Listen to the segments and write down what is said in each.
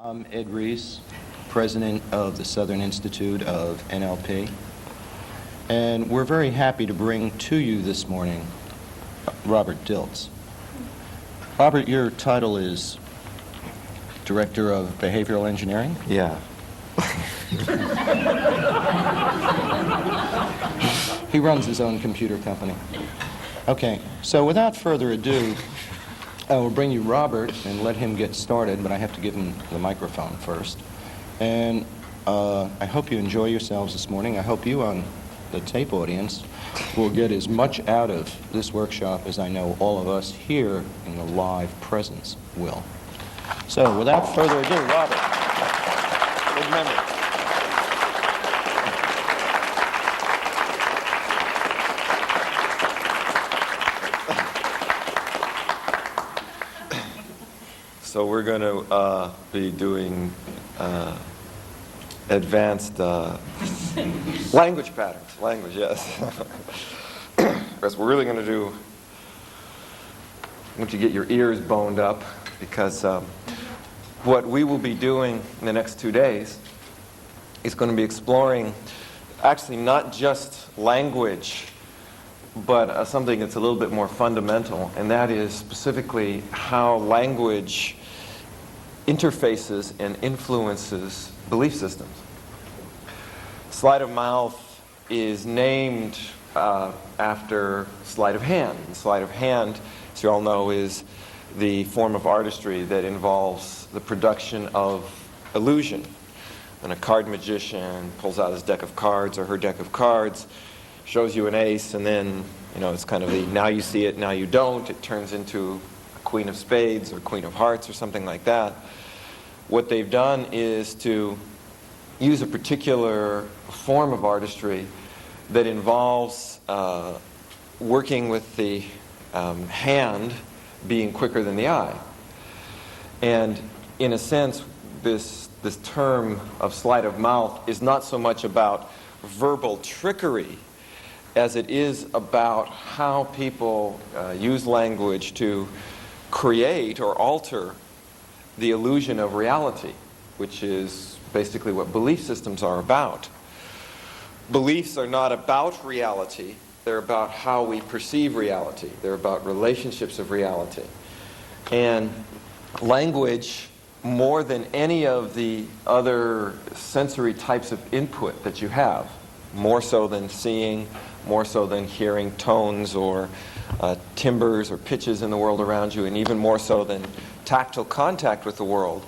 I'm Ed Reese, president of the Southern Institute of NLP, and we're very happy to bring to you this morning Robert Dilts. Robert, your title is Director of Behavioral Engineering? Yeah. He runs his own computer company. Okay, so without further ado, I will bring you Robert and let him get started, but I have to give him the microphone first. And I hope you enjoy yourselves this morning. I hope you on the tape audience will get as much out of this workshop as I know all of us here in the live presence will. So without further ado, Robert. Good memory. So we're going to be doing advanced language patterns. Language, yes. Because we're really going to do, I want you to get your ears boned up, because what we will be doing in the next 2 days is going to be exploring actually not just language, but something that's a little bit more fundamental, and that is specifically how language interfaces and influences belief systems. Sleight of mouth is named after sleight of hand. And sleight of hand, as you all know, is the form of artistry that involves the production of illusion. When a card magician pulls out his deck of cards or her deck of cards, shows you an ace, and then, it's kind of the now you see it, now you don't. It turns into a queen of spades or queen of hearts or something like that. What they've done is to use a particular form of artistry that involves working with the hand being quicker than the eye. And in a sense, this term of sleight of mouth is not so much about verbal trickery as it is about how people use language to create or alter the illusion of reality, which is basically what belief systems are about. Beliefs are not about reality, they're about how we perceive reality. They're about relationships of reality. And language, more than any of the other sensory types of input that you have, more so than seeing, more so than hearing tones or timbres or pitches in the world around you, and even more so than tactile contact with the world,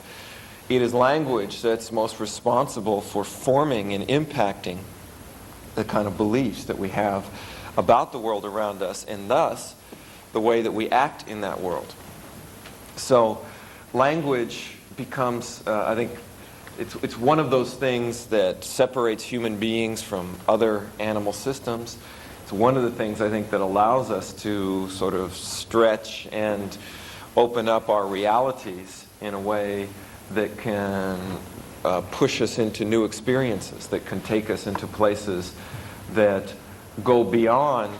it is language that's most responsible for forming and impacting the kind of beliefs that we have about the world around us, and thus the way that we act in that world. So language becomes, I think, it's one of those things that separates human beings from other animal systems. It's one of the things, I think, that allows us to sort of stretch and open up our realities in a way that can push us into new experiences, that can take us into places that go beyond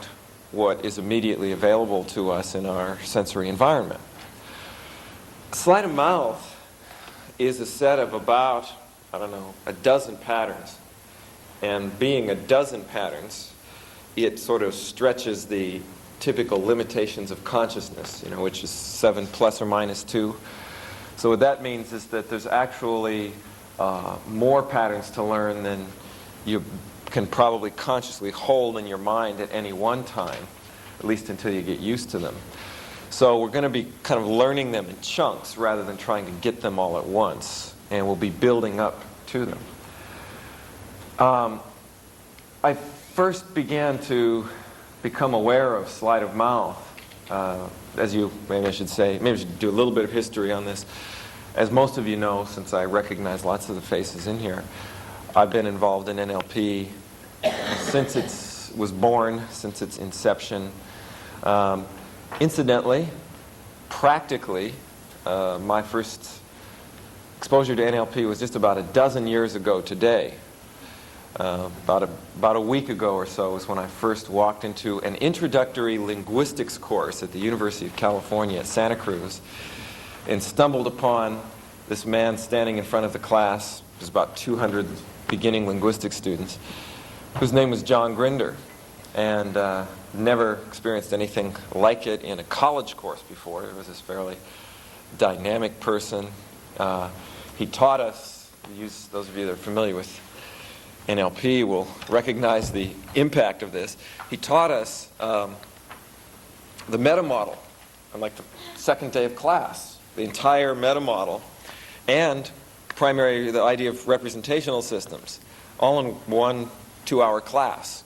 what is immediately available to us in our sensory environment. Sleight of mouth is a set of about, a dozen patterns. And being a dozen patterns, it sort of stretches the typical limitations of consciousness, which is 7 plus or minus 2. So what that means is that there's actually more patterns to learn than you can probably consciously hold in your mind at any one time, at least until you get used to them. So we're going to be kind of learning them in chunks rather than trying to get them all at once, and we'll be building up to them. I first began to become aware of sleight of mouth, maybe I should do a little bit of history on this. As most of you know, since I recognize lots of the faces in here, I've been involved in NLP since it was born, since its inception. Incidentally, practically, my first exposure to NLP was just about a dozen years ago today. About a week ago or so was when I first walked into an introductory linguistics course at the University of California at Santa Cruz and stumbled upon this man standing in front of the class. There's about 200 beginning linguistics students, whose name was John Grinder, and never experienced anything like it in a college course before. He was this fairly dynamic person. He taught us, those of you that are familiar with NLP will recognize the impact of this. He taught us the meta model on like the second day of class, the entire meta model, and the idea of representational systems, all in one 2-hour class.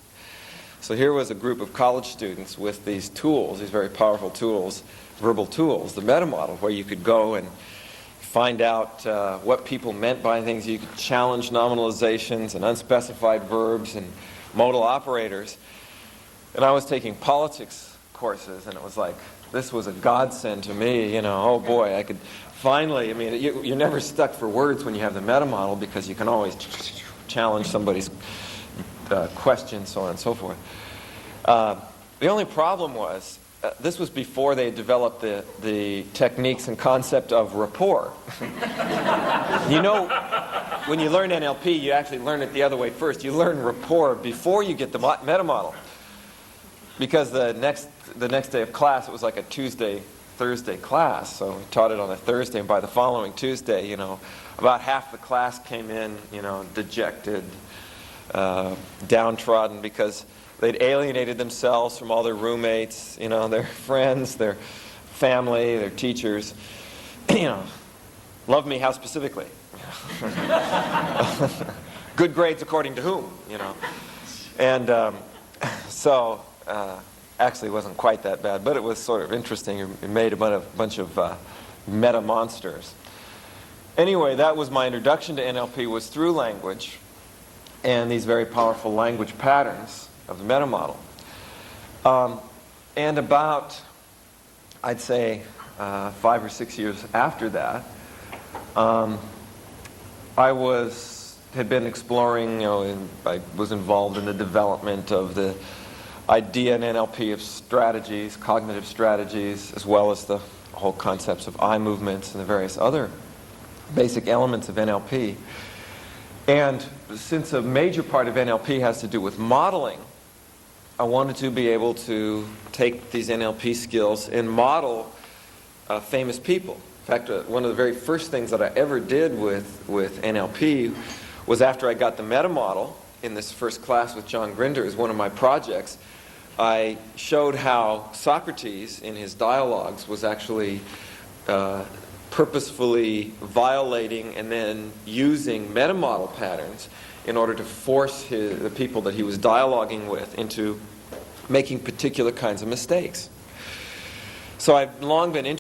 So here was a group of college students with these tools, these very powerful tools, verbal tools, the meta model, where you could go and find out what people meant by things. You could challenge nominalizations and unspecified verbs and modal operators. And I was taking politics courses, and it was like, this was a godsend to me, you know. Oh boy, I could finally, I mean, you're never stuck for words when you have the meta model, because you can always challenge somebody's question, so on and so forth. The only problem was, this was before they had developed the techniques and concept of rapport. You know, when you learn NLP, you actually learn it the other way first. You learn rapport before you get the meta model. Because the next day of class, it was like a Tuesday, Thursday class. So we taught it on a Thursday, and by the following Tuesday, you know, about half the class came in, you know, dejected, downtrodden, because they'd alienated themselves from all their roommates, you know, their friends, their family, their teachers. You know, love me, how specifically? Good grades according to whom, you know? And so actually it wasn't quite that bad, but it was sort of interesting. It made a bunch of meta monsters. Anyway, that was my introduction to NLP, was through language and these very powerful language patterns of the meta model. And about, I'd say, 5 or 6 years after that, I had been exploring, you know, I was involved in the development of the idea in NLP of strategies, cognitive strategies, as well as the whole concepts of eye movements and the various other basic elements of NLP. And since a major part of NLP has to do with modeling, I wanted to be able to take these NLP skills and model famous people. In fact, one of the very first things that I ever did with NLP was, after I got the meta model in this first class with John Grinder as one of my projects, I showed how Socrates, in his dialogues, was actually purposefully violating and then using meta model patterns in order to force the people that he was dialoguing with into making particular kinds of mistakes. So I've long been interested